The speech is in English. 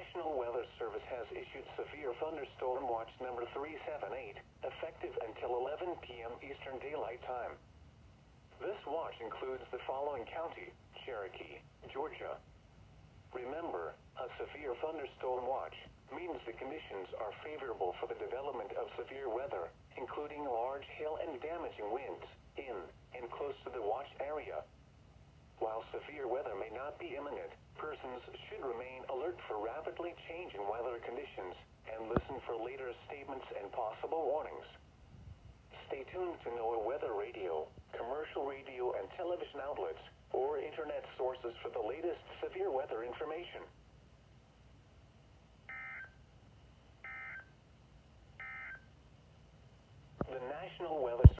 National Weather Service has issued Severe Thunderstorm Watch number 378, effective until 11 p.m. Eastern Daylight Time. This watch includes the following county: Cherokee, Georgia. Remember, a severe thunderstorm watch means the conditions are favorable for the development of severe weather, including large hail and damaging winds in and close to the watch area. While severe weather may not be imminent, persons should remain alert for rapidly changing weather conditions and listen for later statements and possible warnings. Stay tuned to NWR weather radio, commercial radio and television outlets, or internet sources for the latest severe weather information. The National Weather